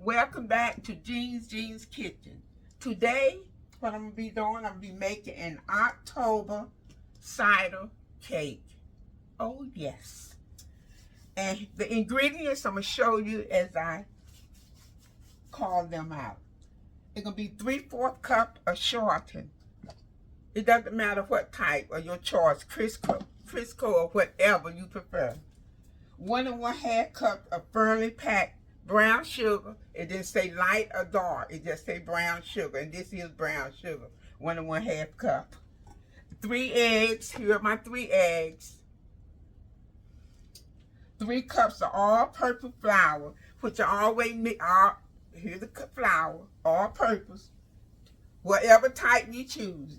Welcome back to Jean's Kitchen. Today, what I'm going to be doing, I'm going to be making an October cider cake. Oh, yes. And the ingredients I'm going to show you as I call them out. It's going to be 3/4 cup of shortening. It doesn't matter what type or your choice, Crisco or whatever you prefer. 1 1/2 cup of firmly packed brown sugar. It didn't say light or dark. It just say brown sugar. And this is brown sugar. 1 1/2 cup. 3 eggs. Here are my 3 eggs. 3 cups of all-purpose flour, which I always mix. Here's the flour, all-purpose. Whatever type you choose.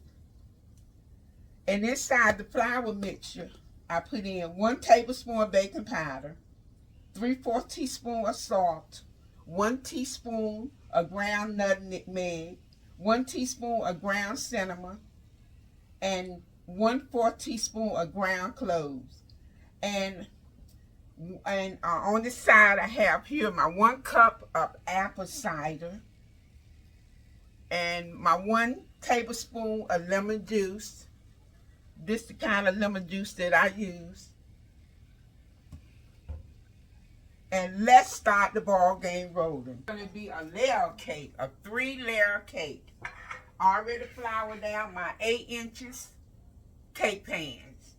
And inside the flour mixture, I put in 1 tablespoon of baking powder, 3/4 teaspoon of salt, 1 teaspoon of ground nutmeg, 1 teaspoon of ground cinnamon, and 1/4 teaspoon of ground cloves. And on the side, I have here my 1 cup of apple cider and my 1 tablespoon of lemon juice. This is the kind of lemon juice that I use. And let's start the ball game rolling. It's going to be a layer cake, a 3-layer cake. I already floured down my 8 inches cake pans.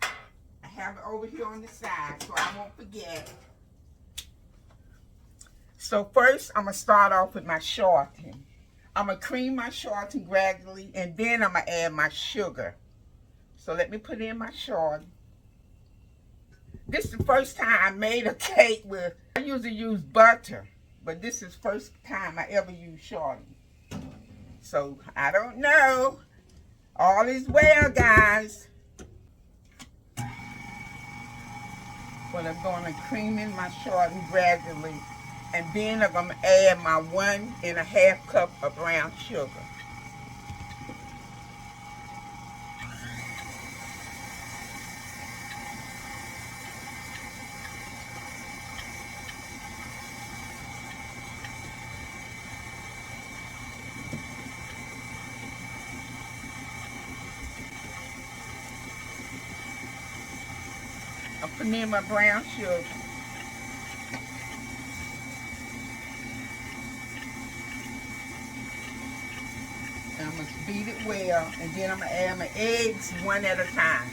I have it over here on the side so I won't forget. So first, I'm going to start off with my shortening. I'm going to cream my shortening gradually, and then I'm going to add my sugar. So let me put in my shortening. This is the first time I made a cake with, I usually use butter, but this is the first time I ever use shortening. So I don't know. All is well, guys. But I'm going to cream in my shortening gradually, and then I'm going to add my 1 1/2 cup of brown sugar. I'm putting in my brown sugar. And I'm going to beat it well, and then I'm going to add my eggs 1 at a time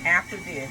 after this.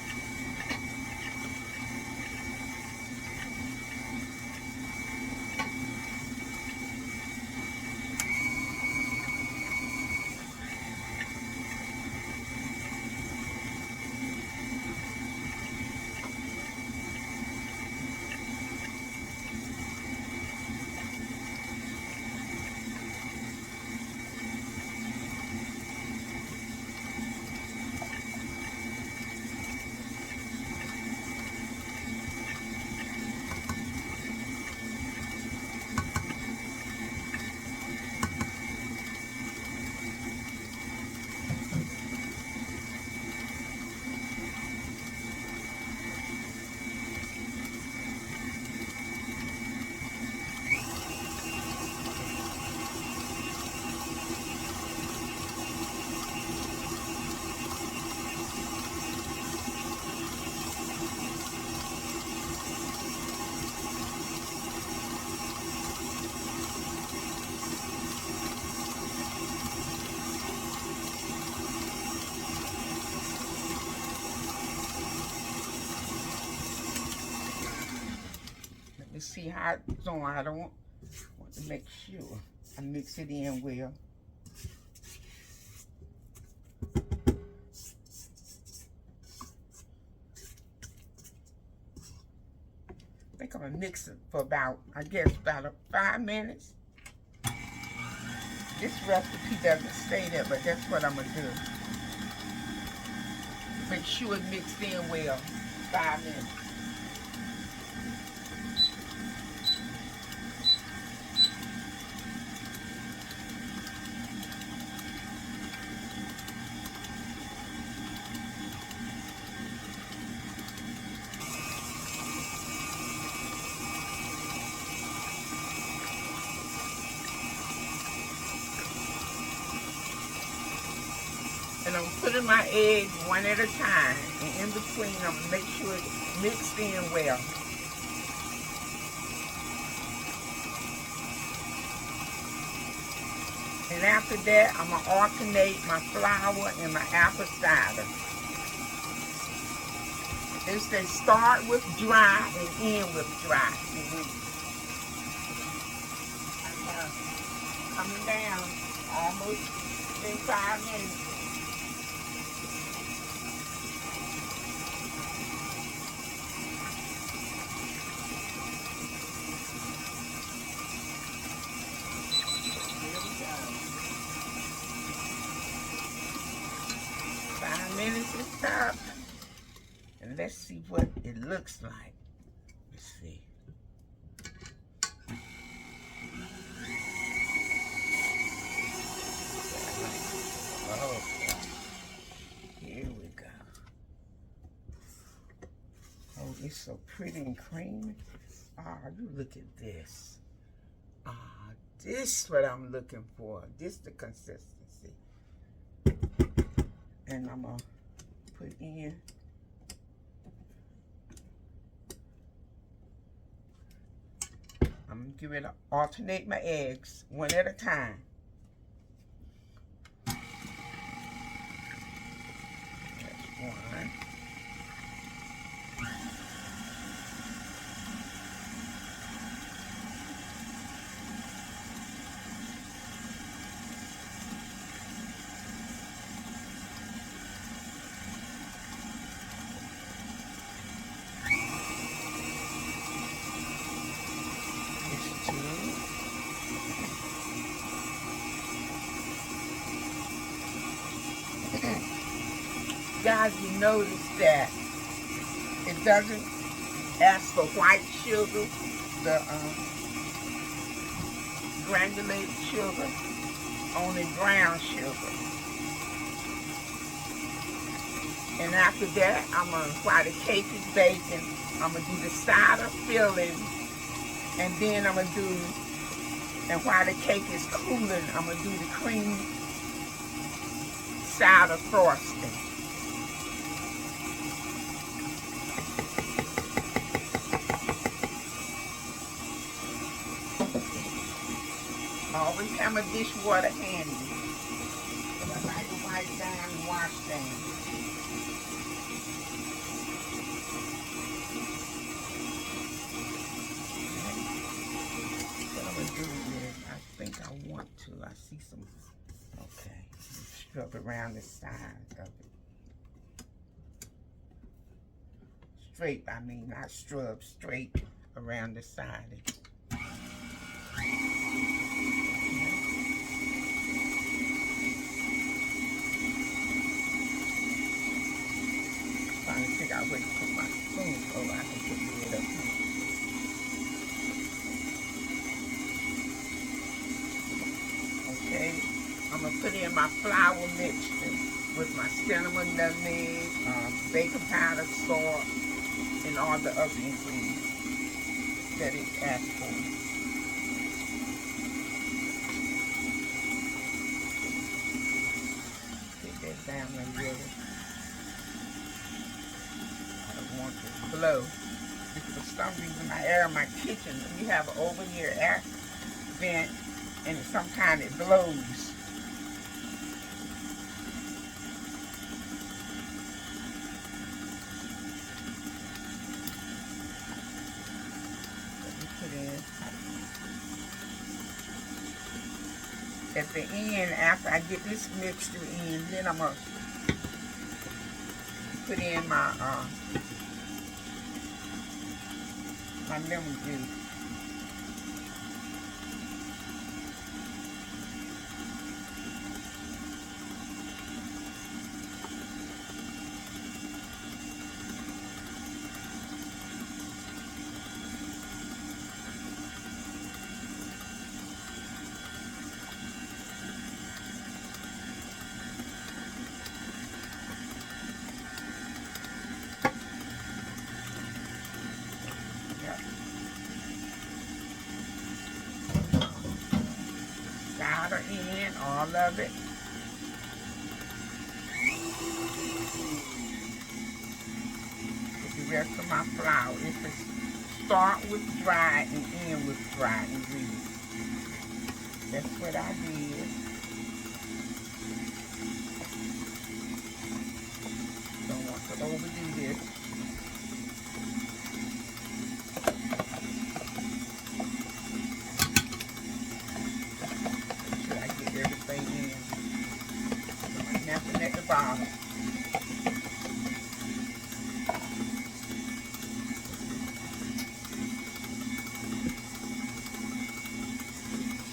Let's see how it's on. I don't want to make sure I mix it in well. I think I'm going to mix it for about 5 minutes. This recipe doesn't say that, but that's what I'm going to do. Make sure it's mixed in well. 5 minutes. And I'm putting my eggs one at a time. And in between, I'm going to make sure it's mixed in well. And after that, I'm going to alternate my flour and my apple cider. They start with dry and end with dry. Coming down almost in 5 minutes. Here we go. 5 minutes is up. And let's see what it looks like. Let's see. Okay. Here we go. Oh, it's so pretty and creamy. Ah, you look at this. Ah, this is what I'm looking for. This the consistency. And I'm gonna put in I'm going to give it alternate my eggs one at a time. That's one. Guys, you notice that it doesn't ask for white sugar, the granulated sugar, only brown sugar. And after that, while the cake is baking, I'm going to do the cider filling, and then I'm going to do, and while the cake is cooling, I'm going to do the cream cider frosting. Always have my dishwater handy. I like to wipe down and wash down. What I'm going to do is, I think I want to. I see some, okay. Scrub around the side of it. Straight, I mean, not scrub, straight around the side of it. Trying to figure out where to put my spoon so I can put the lid up. Okay, I'm going to put in my flour mixture with my cinnamon, nutmeg, baking powder, salt, and all the other ingredients that it asked for. Put that down a little. Want to blow because for some reason my air in my kitchen, we have an over here air vent, and sometimes it blows. Let me put in at the end, after I get this mixture in, then I'm gonna put in my lemon juice. Cider in, all of it. flour. It's to start with dry and end with dry ingredients. That's what I did. Don't want to overdo this. Make sure I get everything in. Nothing at the bottom.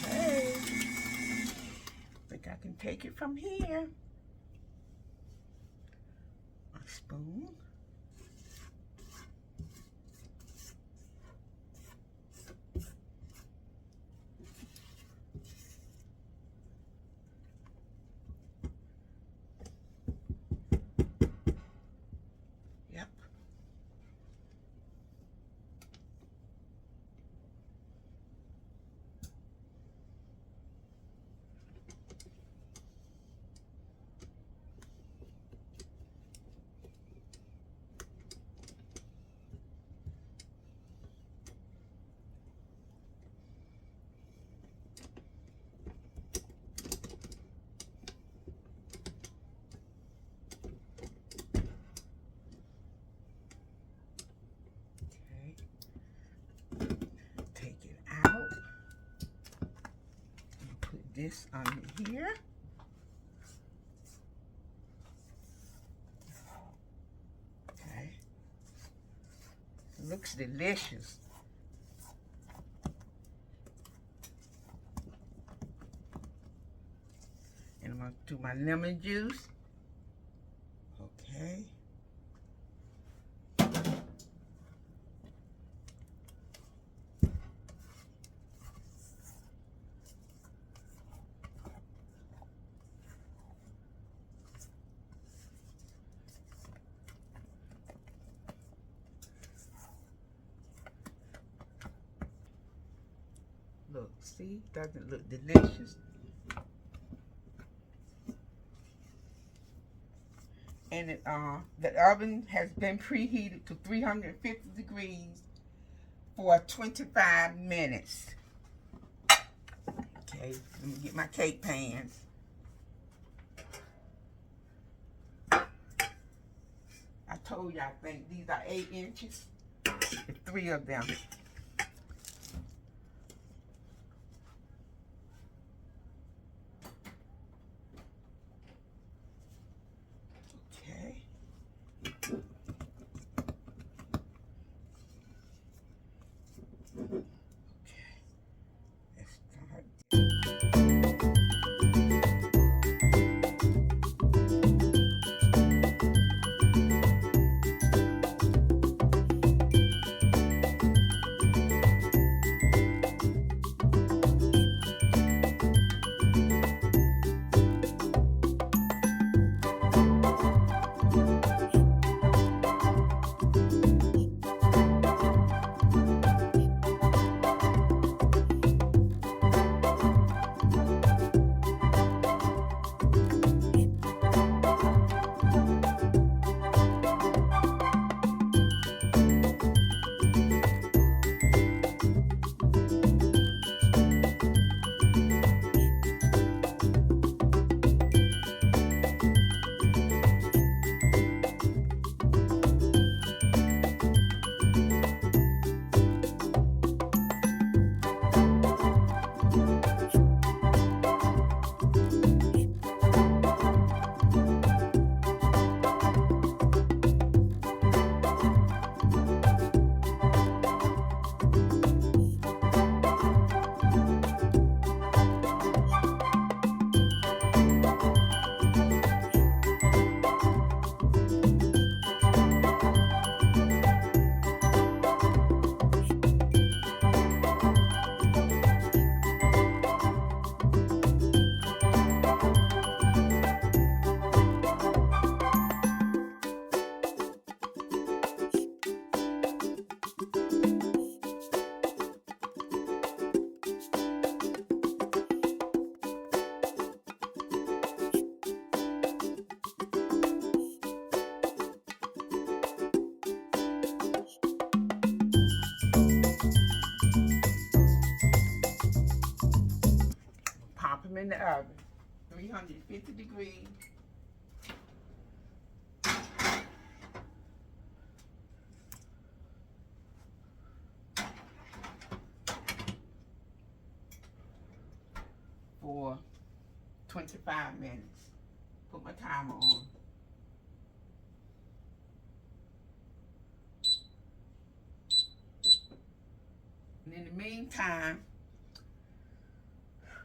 Okay. Think I can take it from here. A spoon. Yep. This under here. Okay. It looks delicious. And I'm going to do my lemon juice. Okay. Look, see, doesn't it look delicious? And it, the oven has been preheated to 350 degrees for 25 minutes. Okay, let me get my cake pans. I told you I think these are 8 inches. There's 3 of them. 150 degrees. For 25 minutes. Put my timer on. And in the meantime,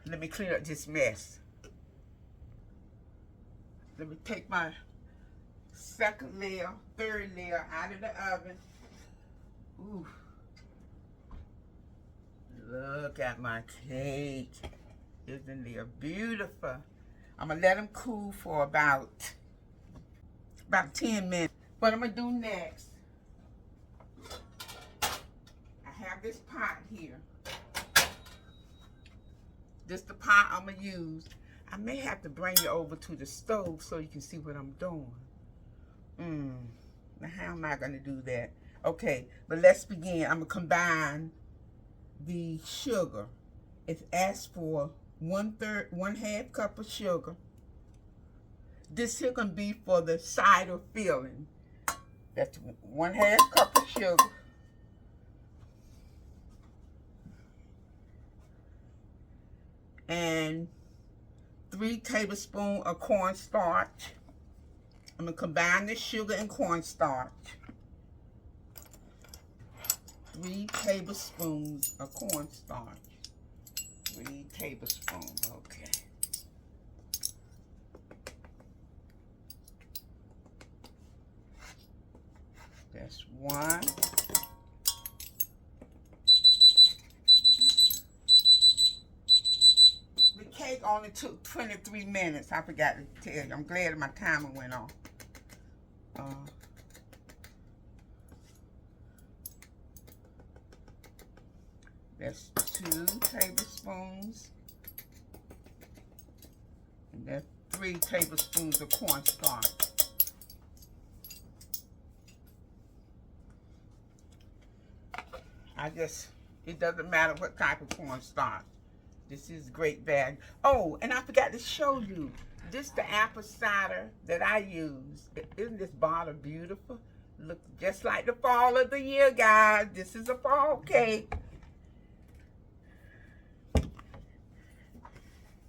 let me clean up this mess. Let me take my second layer, third layer out of the oven. Ooh. Look at my cake. Isn't it beautiful? I'm gonna let them cool for about 10 minutes. What I'm gonna do next, I have this pot here. This is the pot I'm gonna use. I may have to bring you over to the stove so you can see what I'm doing. Now how am I gonna do that? Okay, but let's begin. I'm gonna combine the sugar. It's asked for 1/2 cup of sugar. This here gonna be for the cider filling. That's 1/2 cup of sugar. And 3 tablespoons of cornstarch. I'm gonna combine the sugar and cornstarch. 3 tablespoons of cornstarch. 3 tablespoons, okay. That's 1. The cake only took 23 minutes. I forgot to tell you. I'm glad my timer went off. That's 2 tablespoons. And that's 3 tablespoons of cornstarch. It doesn't matter what type of cornstarch. This is great value. Oh, and I forgot to show you. This is the apple cider that I use. Isn't this bottle beautiful? Look just like the fall of the year, guys. This is a fall cake.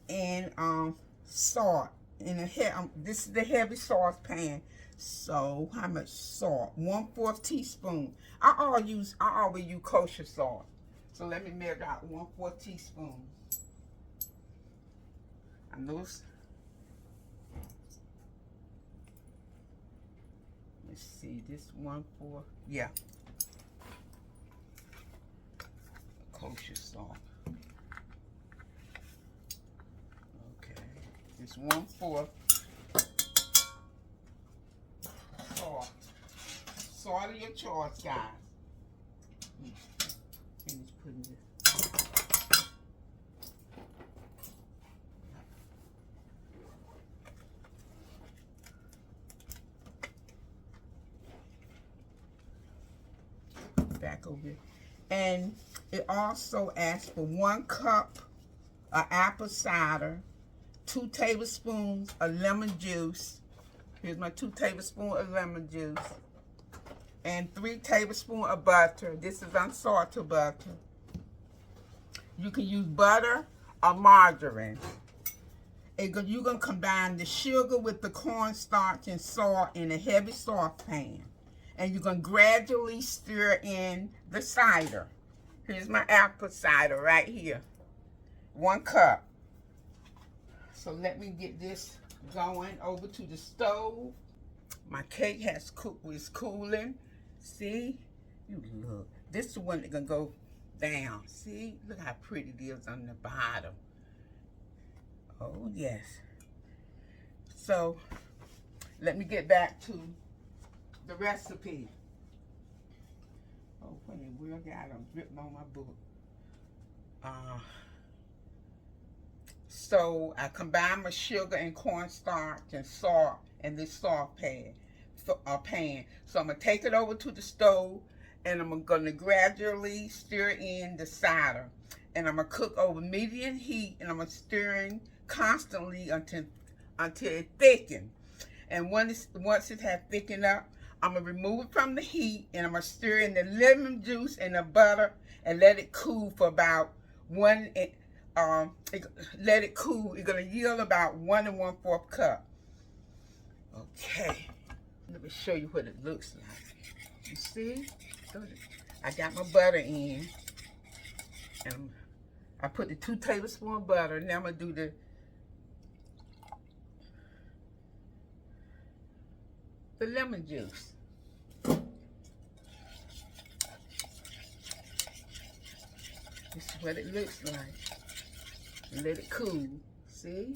And salt in a this is the heavy saucepan. So how much salt? 1/4 teaspoon. I always use kosher salt. So let me measure out 1/4 teaspoon. I know. Let's see, this 1/4. Yeah. Kosher salt. It's 1/4 salt. Salt of your choice, guys. Finish putting this. Back over here. And it also asks for 1 cup of apple cider, 2 tablespoons of lemon juice. Here's my 2 tablespoons of lemon juice. And 3 tablespoons of butter. This is unsalted butter. You can use butter or margarine. You're going to combine the sugar with the cornstarch and salt in a heavy saucepan. And you're going to gradually stir in the cider. Here's my apple cider right here. 1 cup. So let me get this going over to the stove. My cake is cooling. See? You look. This is the one that's going to go down. See? Look how pretty it is on the bottom. Oh, yes. So, let me get back to the recipe. Oh, wait a minute. I'm dripping on my book. So I combine my sugar and cornstarch and salt in this saucepan, pan. So I'm gonna take it over to the stove, and I'm gonna gradually stir in the cider, and I'm gonna cook over medium heat, and I'm gonna stirring constantly until until it thickens. And once it has thickened up, I'm going to remove it from the heat, and I'm going to stir in the lemon juice and the butter and let it cool for about let it cool. It's going to yield about 1 1/4 cup. Okay. Let me show you what it looks like. You see? I got my butter in. And I put the 2 tablespoons of butter. Now I'm going to do the lemon juice. This is what it looks like. And let it cool. See?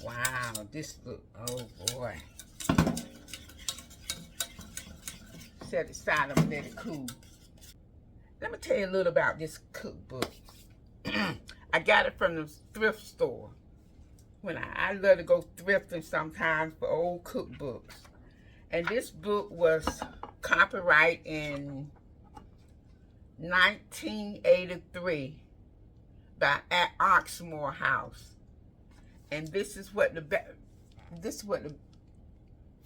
Wow, this look, oh boy. Set it aside and let it cool. Let me tell you a little about this cookbook. I got it from the thrift store. When I love to go thrifting sometimes for old cookbooks. And this book was copyright in 1983 by Oxmoor House. And this is what the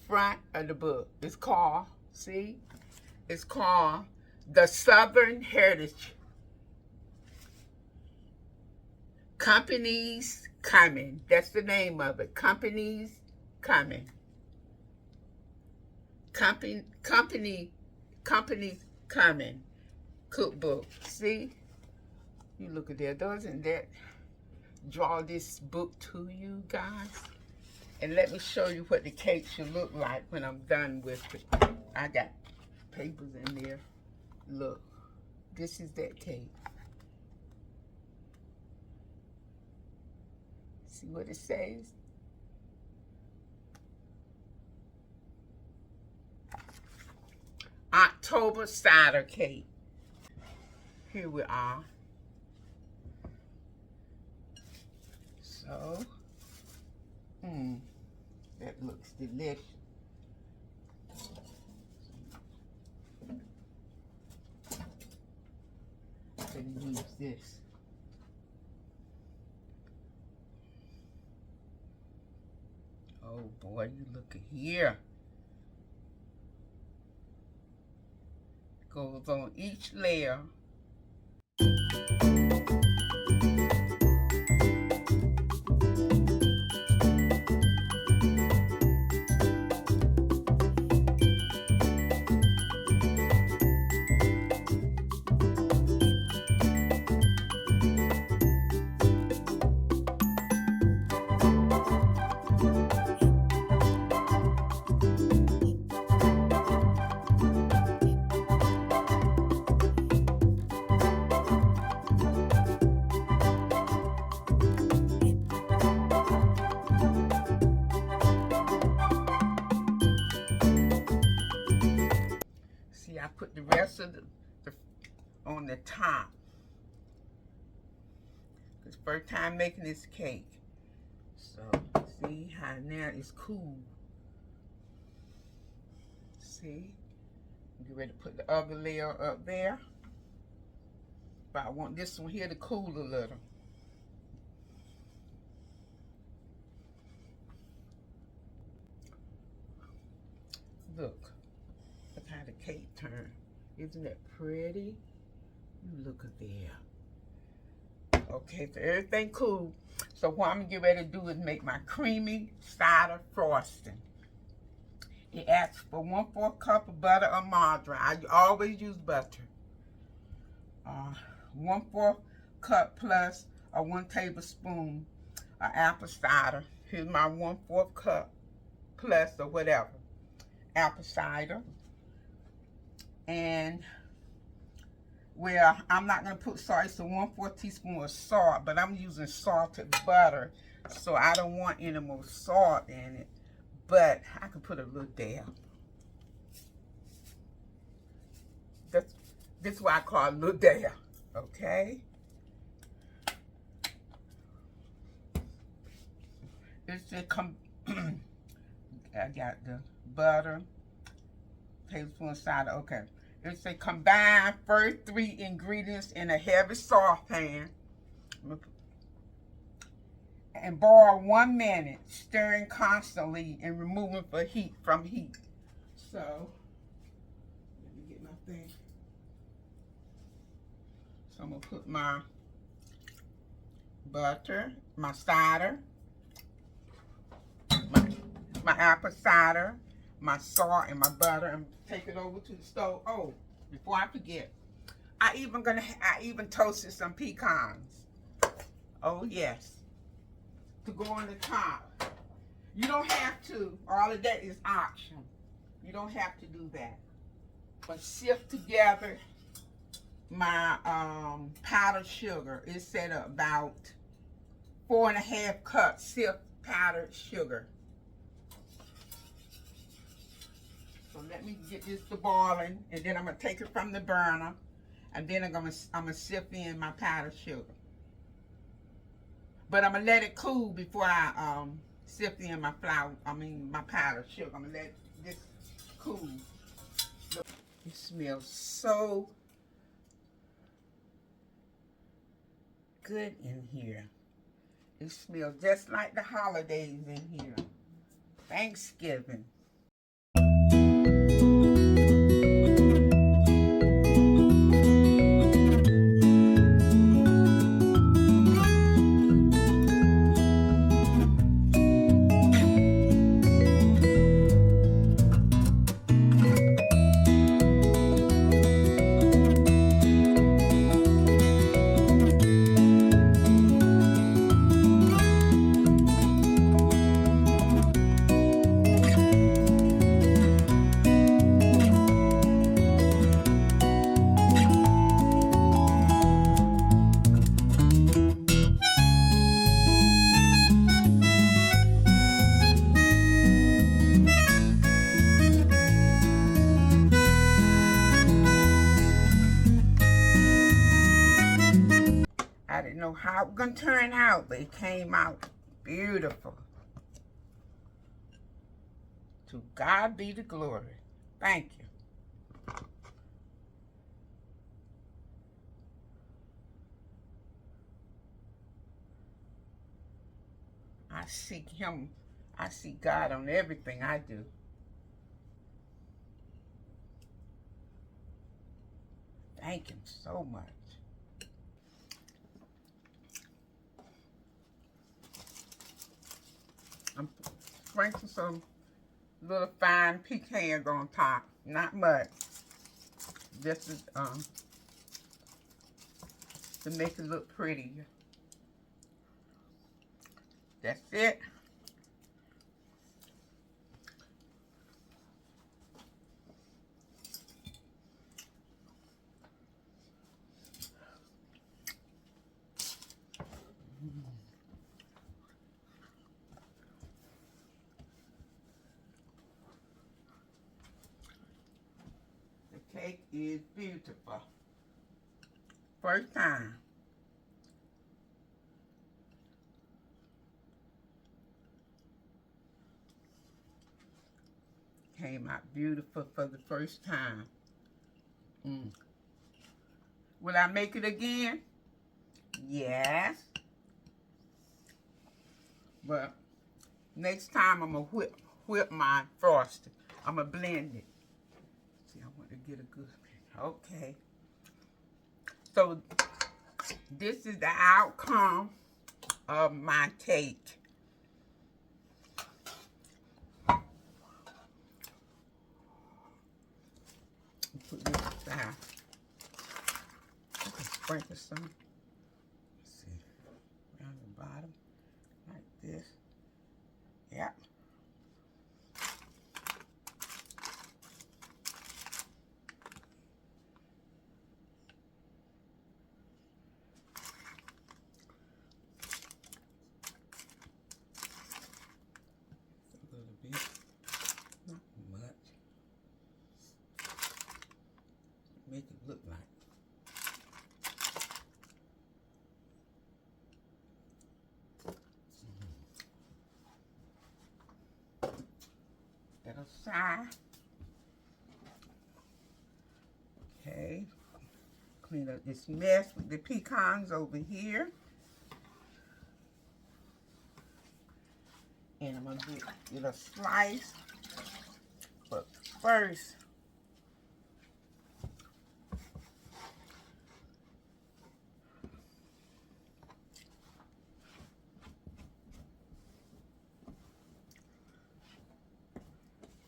front of the book is called. See? It's called The Southern Heritage. Companies Coming. That's the name of it. Companies Coming. Companies Coming. Cookbook. See? You look at that. Doesn't that draw this book to you guys? And let me show you what the cake should look like when I'm done with it. I got papers in there. Look. This is that cake. See what it says? October Cider Cake. Here we are. So, that looks delicious. I'm gonna use this. Oh boy, you look at here. Goes on each layer. I put the rest of the on the top. It's first time making this cake. So see how now it's cool. See? Get ready to put the other layer up there. But I want this one here to cool a little. Look how the cake turned. Isn't that pretty? You look at there. Okay, so everything cool. So what I'm gonna get ready to do is make my creamy cider frosting. It asks for 1/4 cup of butter or margarine. I always use butter. 1/4 cup plus 1 tablespoon of apple cider. Here's my 1/4 cup plus or whatever. Apple cider. And well, I'm not gonna put salt. It's a 1/4 teaspoon of salt, but I'm using salted butter, so I don't want any more salt in it. But I can put a little dab. This is why I call it a little dab. Okay. It's a I got the butter, tablespoon of cider. Okay. It's a combine first 3 ingredients in a heavy saucepan. and boil 1 minute, stirring constantly and removing from heat. So, let me get my thing. So I'm gonna put my butter, my cider, my apple cider, my salt, and my butter, and take it over to the stove. Oh, before I forget, I even toasted some pecans. Oh yes, to go on the top. You don't have to. All of that is option. You don't have to do that. But sift together my powdered sugar. It's set up about 4.5 cups sift powdered sugar. So let me get this to boiling, and then I'm gonna take it from the burner, and then I'm gonna sift in my powdered sugar. But I'm gonna let it cool before I sift in my my powdered sugar. I'm gonna let this cool. It smells so good in here. It smells just like the holidays in here. Thanksgiving. I didn't know how it was going to turn out, but it came out beautiful. To God be the glory. Thank you. I seek Him. I seek God on everything I do. Thank Him so much. I'm sprinkling some little fine pecans on top. Not much. Just to make it look pretty. That's it. The cake is beautiful. First time. Came out beautiful for the first time. Will I make it again? Yes. But next time I'm going to whip my frosting. I'm going to blend it. See, I want to get a good pick. Okay. So this is the outcome of my cake. Put this aside. I can sprinkle some. Let's see. Around the bottom. Like this. Yep. A little bit. Not much. Make it look like. That aside. Okay. Clean up this mess with the pecans over here. And I'm going to get a slice. But first,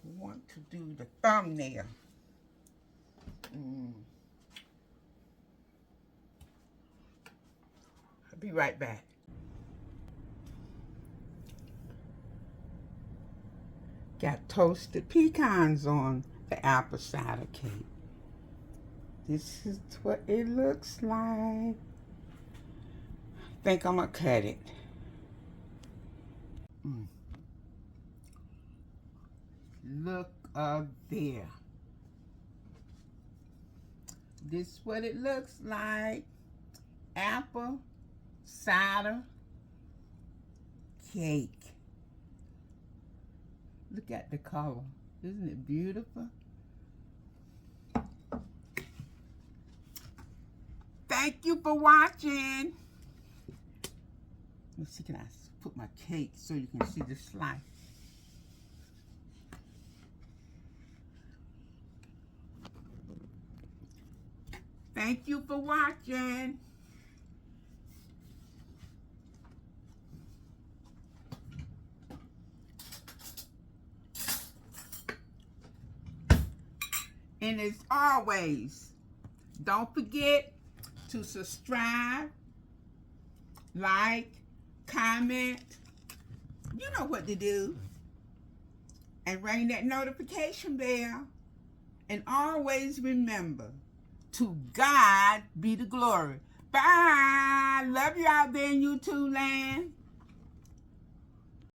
I want to do the thumbnail. I'll be right back. Got toasted pecans on the apple cider cake. This is what it looks like. I think I'm gonna cut it. Look up there. This is what it looks like. Apple cider cake. Look at the color. Isn't it beautiful? Thank you for watching. Let's see, can I put my cake so you can see the slice? Thank you for watching. And as always, don't forget to subscribe, like, comment. You know what to do. And ring that notification bell. And always remember, to God be the glory. Bye. Love you out there in YouTube land.